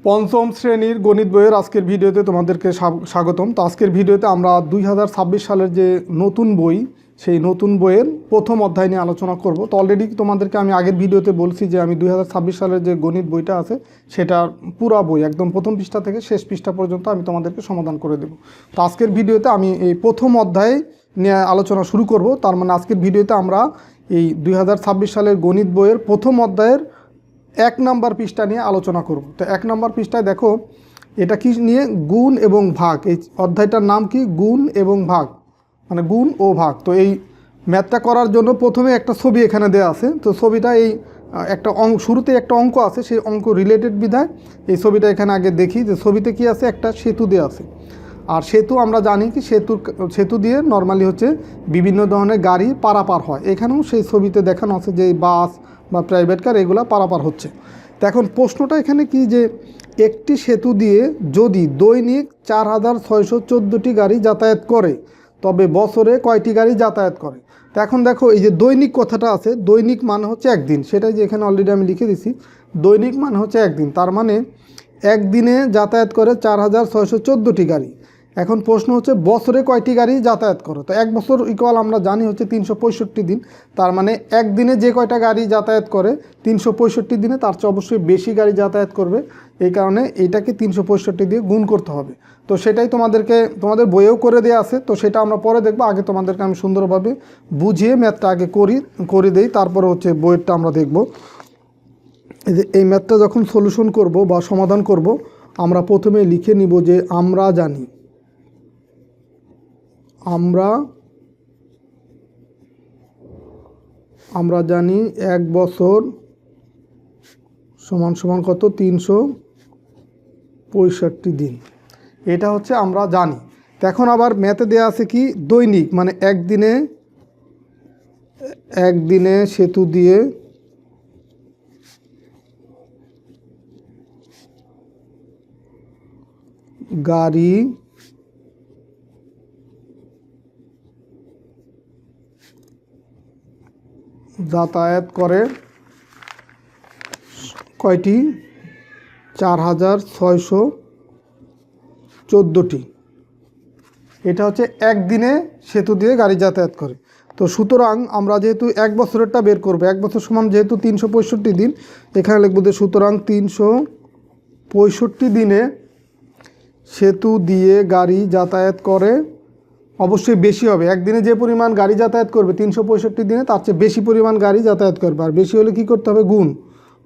পঞ্চম শ্রেণীর গণিত বইয়ের আজকের ভিডিওতে তোমাদেরকে স্বাগতম। তো আজকের ভিডিওতে আমরা 2026 সালের যে নতুন বই, সেই নতুন বইয়ের প্রথম অধ্যায় নিয়ে আলোচনা করব। তো অলরেডি তোমাদেরকে আমি আগের ভিডিওতে বলছি যে আমি 2026 সালের যে গণিত বইটা আছে সেটার পুরা বই একদম প্রথম পৃষ্ঠা থেকে শেষ পৃষ্ঠা পর্যন্ত আমি তোমাদেরকে সমাধান করে দেব। তো আজকের ভিডিওতে আমি এই প্রথম অধ্যায় নিয়ে আলোচনা শুরু করব। তার মানে আজকের ভিডিওতে আমরা এই 2026 সালের গণিত বইয়ের প্রথম অধ্যায়ের 1 নম্বর পৃষ্ঠা নিয়ে আলোচনা করব। তো 1 নম্বর পৃষ্ঠায় দেখো এটা কি নিয়ে, গুণ এবং ভাগ। এই অধ্যায়টার নাম কি? গুণ এবং ভাগ, মানে গুণ ও ভাগ। তো এই ম্যাথটা করার জন্য প্রথমে একটা ছবি এখানে দেওয়া আছে। তো ছবিটা এই একটা শুরুতে একটা অঙ্ক আছে, সেই অঙ্ক রিলেটেড বিধায় এই ছবিটা এখানে আগে দেখি যে ছবিতে কি আছে। একটা সেতু দেওয়া আছে, আর সেতু আমরা জানি কি সেতু দিয়ে নর্মালি হচ্ছে বিভিন্ন ধরনের গাড়ি পারাপার হয়। এখানেও সেই ছবিতে দেখানো আছে যে বাস বা প্রাইভেট কার এগুলো পারাপার হচ্ছে। তো এখন প্রশ্নটা এখানে কি, যে একটি সেতু দিয়ে যদি দৈনিক 4614টি গাড়ি যাতায়াত করে তবে বছরে কয়টি গাড়ি যাতায়াত করে। তো এখন দেখো এই যে দৈনিক কথাটা আছে, দৈনিক মানে হচ্ছে একদিন, সেটাই যে এখানে অলরেডি আমি লিখে দিছি। দৈনিক মানে হচ্ছে একদিন, তার মানে একদিনে যাতায়াত করে 4614টি গাড়ি। এখন প্রশ্ন হচ্ছে বছরে কয়টি গাড়ি যাতায়াত করে। তো এক বছর ইকুয়াল আমরা জানি হচ্ছে 365 দিন। তার মানে একদিনে যে কয়টা গাড়ি যাতায়াত করে 365 দিনে তার চেয়ে অবশ্যই বেশি গাড়ি যাতায়াত করবে। এই কারণে এইটাকে 365 দিয়ে গুণ করতে হবে। তো সেটাই তোমাদের বইয়েও করে দেওয়া আছে। তো সেটা আমরা পরে দেখবো। আগে তোমাদেরকে আমি সুন্দরভাবে বুঝিয়ে ম্যাথটা আগে করে দেই, তারপরে হচ্ছে বইয়েরটা আমরা দেখব। এই ম্যাথটা যখন সলিউশন করব বা সমাধান করব, আমরা প্রথমে লিখে নিব যে আমরা জানি 1 বছর সমান সমান কত? 365 দিন। এটা হচ্ছে আমরা জানি। তো এখন আবার ম্যাথে দেওয়া আছে কি, দৈনিক মানে একদিনে সেতু দিয়ে গাড়ি যাতায়াত করে কয়টি? 4614টি। এটা হচ্ছে একদিনে সেতু দিয়ে গাড়ি যাতায়াত করে। তো সুতরাং আমরা যেহেতু 1 বছরেরটা বের করবো, 1 বছর সমান যেহেতু 365 দিন, এখানে লিখব যে সুতরাং 365 দিনে সেতু দিয়ে গাড়ি যাতায়াত করে। অবশ্যই বেশি হবে, একদিনে যে পরিমাণ গাড়ি যাতায়াত করবে 365 দিনে তার চেয়ে বেশি পরিমাণ গাড়ি যাতায়াত করবে। আর বেশি হলে কি করতে হবে? গুণ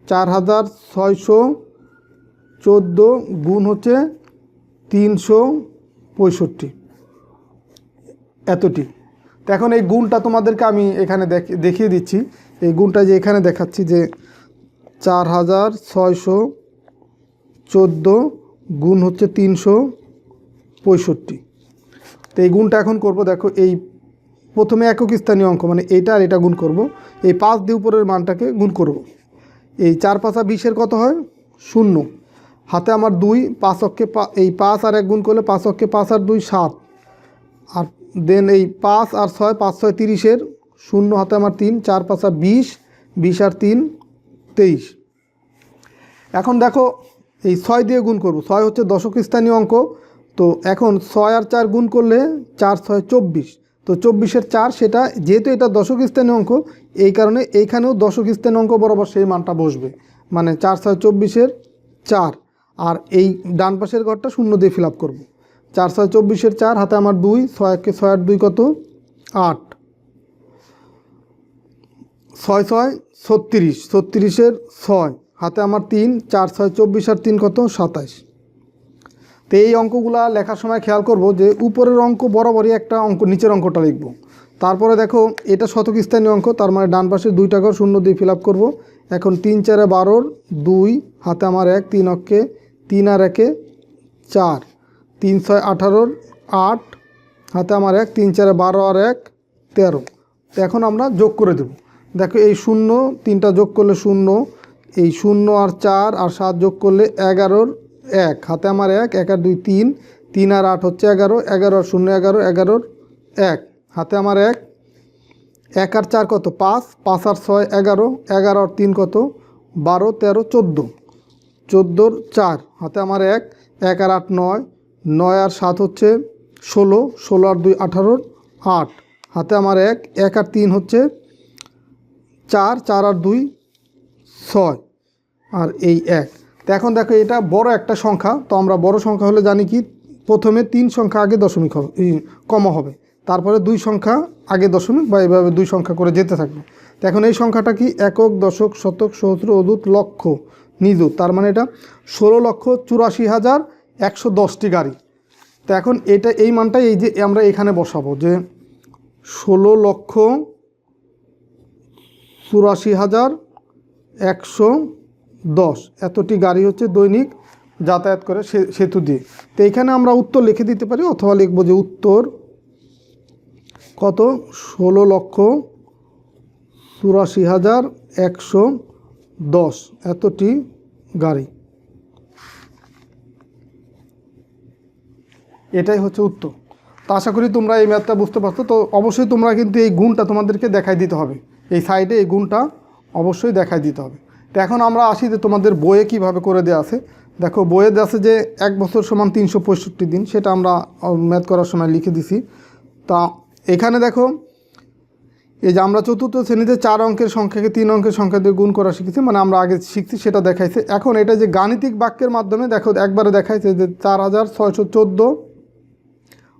4614 গুণ হচ্ছে 365, এতটি। তো এখন এই গুণটা তোমাদেরকে আমি এখানে দেখিয়ে দিচ্ছি। এই গুণটা যে এখানে দেখাচ্ছি যে 4614 গুণ হচ্ছে 365। তো এই গুণটা এখন করব। দেখো এই প্রথমে একক স্থানীয় অঙ্ক মানে এইটা আর এটা গুণ করব। এই 5 দিয়ে উপরের মানটাকে গুণ করব। এই 4 5 20-এর কত হয়? 0। হাতে আমার 2, 5 অক্ষে এই 5 আর 1 গুণ করলে 5 অক্ষে 5 আর 2 7। আর দেন এই 5 আর 6, 5 6 30-এর 0, হাতে আমার 3, 4 5 20, 20 আর 3 23। এখন দেখো এই 6 দিয়ে গুণ করব। 6 হচ্ছে দশক স্থানীয় অঙ্ক। তো এখন 6 আর 4 গুণ করলে 4 6 24। তো 24-এর 4, সেটা যেহেতু এটা দশক স্থানীয় অঙ্ক, এই কারণে এইখানেও দশক স্থানীয় অঙ্ক বরাবর সেই মানটা বসবে। মানে 4 6 24-এর 4। আর এই ডান পাশের ঘরটা 0 দিয়ে ফিল আপ করবো। 4 6 24-এর 4, হাতে আমার 2, 6 1 6 আর 2 কত? 8। 6 6 36, 36-এর 6, হাতে আমার 3, 4 6 24 আর 3 কত? 27। তো এই অঙ্কগুলা লেখার সময় খেয়াল করব যে উপরের অঙ্ক বরাবরই একটা অঙ্ক, নিচের অঙ্কটা লিখব। তারপরে দেখো এটা শতক স্থানীয় অঙ্ক, তার মানে ডান পাশে 2টা ঘর 0 দিয়ে ফিল আপ করবো। এখন 3 4 12-র 2, হাতে আমার 1, 3 অক্ষে 3 আর 1 4, 3 6 18-র 8, হাতে আমার 1, 3 4 12 আর 1 13। তো এখন আমরা যোগ করে দেব। দেখো এই 0 3টা যোগ করলে 0, এই 0 আর 4 আর 7 যোগ করলে 11-র 1, হাতে আমার 1, 1 আর 2 3, 3 আর 8 হচ্ছে 11, 11 আর 0 11, 11-র 1, হাতে আমার 1, 1 আর 4 কত? 5, 5 আর 6 11, 11 আর 3 কত? 12 13 14। 14 4, হাতে আমার 1, 1 আর 8 9, 9 আর 7 হচ্ছে 16, 16 আর 2 18, 8, হাতে আমার 1, 1 আর 3 হচ্ছে 4, 4 আর 2 6, আর এই 1। তো এখন দেখো এটা বড় একটা সংখ্যা, তো আমরা বড় সংখ্যা হলে জানি কি প্রথমে 3 সংখ্যা আগে দশমিক হবে, কমা হবে, তারপরে 2 সংখ্যা আগে দশমিক, বা এইভাবে 2 সংখ্যা করে যেতে থাকবে। তো এখন এই সংখ্যাটা কি একক, দশক, শতক, সহস্র, অযুত, লক্ষ, নিযুত, তার মানে এটা 16,84,110টি গাড়ি। তো এখন এটা এই মানটাই এই যে আমরা এখানে বসাবো যে 16,84,110 এতটি গাড়ি হচ্ছে দৈনিক যাতায়াত করে সেতু দিয়ে। তো এইখানে আমরা উত্তর লিখে দিতে পারি, অথবা লিখবো যে উত্তর কত 16,84,110 এতটি গাড়ি, এটাই হচ্ছে উত্তর। তো আশা করি তোমরা এই ম্যাথটা বুঝতে পারছো। তো অবশ্যই তোমরা কিন্তু এই গুণটা তোমাদেরকে দেখাই দিতে হবে, এই সাইডে এই গুণটা অবশ্যই দেখাই দিতে হবে। তো এখন আমরা আসি যে তোমাদের বইয়ে কিভাবে করে দেওয়া আছে। দেখো বইয়ে দেওয়া আছে যে 1 বছর সমান 365 দিন, সেটা আমরা ম্যাথ করার সময় লিখে দিছি। তা এখানে দেখো এই যে আমরা চতুর্থ শ্রেণীতে 4 অঙ্কের সংখ্যাকে 3 অঙ্কের সংখ্যা দিয়ে গুণ করা শিখেছি, মানে আমরা আগে শিখছি সেটা দেখাইছে। এখন এটা যে গাণিতিক বাক্যের মাধ্যমে দেখো একবারে দেখাইছে যে 4,614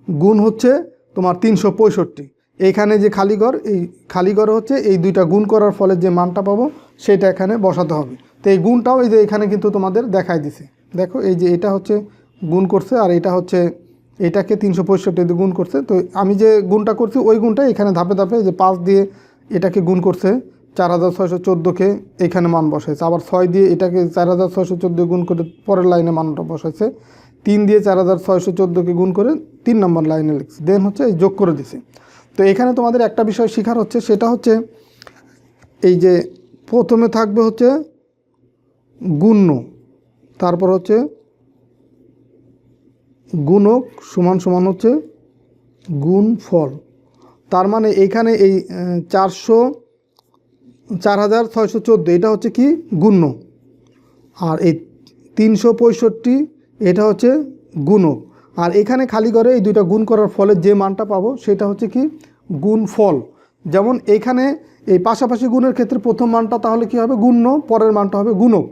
গুণ হচ্ছে তোমার 365। এইখানে যে খালিঘর, এই খালিঘর হচ্ছে এই দুইটা গুণ করার ফলে যে মানটা পাবো সেটা এখানে বসাতে হবে। তো এই গুণটাও এই যে এখানে কিন্তু তোমাদের দেখাই দিছে। দেখো এই যে এটা হচ্ছে গুণ করছে, আর এটা হচ্ছে এটাকে 365 দিয়ে গুণ করছে। তো আমি যে গুণটা করছি ওই গুণটা এখানে ধাপে ধাপে যে 5 দিয়ে এটাকে গুণ করছে, 4,614কে এখানে মান বসাইছে, আবার 6 দিয়ে এটাকে 4,614 গুণ করে পরের লাইনে মানটা বসাইছে, 3 দিয়ে 4,614কে গুণ করে 3 নম্বর লাইনে লিখছে, দেন হচ্ছে এই যোগ করে দিছে। তো এখানে তোমাদের একটা বিষয় শেখার হচ্ছে, সেটা হচ্ছে এই যে প্রথমে থাকবে হচ্ছে গুণ্য, তারপর হচ্ছে গুণক সমান সমান হচ্ছে গুণফল। তার মানে এইখানে এই 4,614 এটা হচ্ছে কি গুণ্য, আর এই 365 এটা হচ্ছে গুণক, আর এখানে খালি করে এই দুইটা গুণ করার ফলে যে মানটা পাবো সেটা হচ্ছে কি গুণফল। যেমন এইখানে এই পাশাপাশি গুণের ক্ষেত্রে প্রথম মানটা তাহলে কি হবে গুণ্য, পরের মানটা হবে গুণক,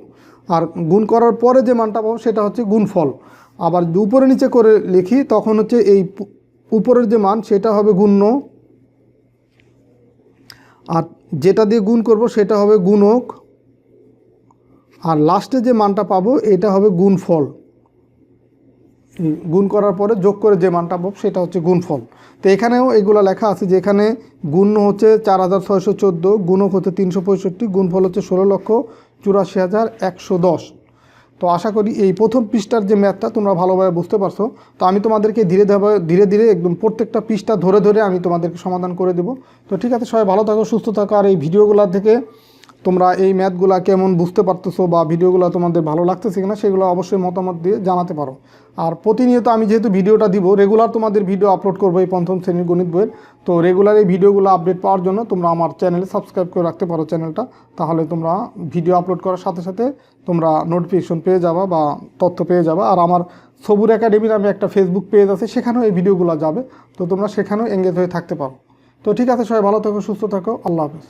আর গুণ করার পরে যে মানটা পাবো সেটা হচ্ছে গুণফল। আবার উপরে নিচে করে লিখি তখন হচ্ছে এই উপরের যে মান সেটা হবে গুণ্য, আর যেটা দিয়ে গুণ করব সেটা হবে গুণক, আর লাস্টে যে মানটা পাবো এটা হবে গুণফল। গুণ করার পরে যোগ করে যে মানটা পাবো সেটা হচ্ছে গুণফল। তো এখানেও এগুলো লেখা আছে যে এখানে গুণ্য হচ্ছে 4,614, গুণক হচ্ছে 365, গুণফল হচ্ছে 16,84,110। তো আশা করি এই প্রথম পৃষ্ঠার যে ম্যাথটা তোমরা ভালোভাবে বুঝতে পারছো। তো আমি তোমাদেরকে ধীরে ধীরে একদম প্রত্যেকটা পৃষ্ঠা ধরে ধরে আমি তোমাদেরকে সমাধান করে দেব। তো ঠিক আছে, সবাই ভালো থাকো, সুস্থ থাকো, আর এই ভিডিওগুলো থেকে তোমরা এই ম্যাথগুলো কেমন বুঝতে পারতেছো বা ভিডিওগুলো তোমাদের ভালো লাগতেছে কিনা সেগুলো অবশ্যই মতামত দিয়ে জানাতে পারো। আর প্রতিনিয়ত আমি যেহেতু ভিডিওটা দিব, রেগুলার তোমাদের ভিডিও আপলোড করবো এই পঞ্চম শ্রেণীর গণিত বইয়ের। তো রেগুলার এই ভিডিওগুলো আপডেট পাওয়ার জন্য তোমরা আমার চ্যানেলে সাবস্ক্রাইব করে রাখতে পারো চ্যানেলটা, তাহলে তোমরা ভিডিও আপলোড করার সাথে সাথে তোমরা নোটিফিকেশন পেয়ে যাবা বা তথ্য পেয়ে যাবা। আর আমার সবুর একাডেমি নামে একটা ফেসবুক পেজ আছে, সেখানেও এই ভিডিওগুলো যাবে, তো তোমরা সেখানেও এঙ্গেজ হয়ে থাকতে পারো। তো ঠিক আছে, সবাই ভালো থাকো, সুস্থ থাকো, আল্লাহ হাফেজ।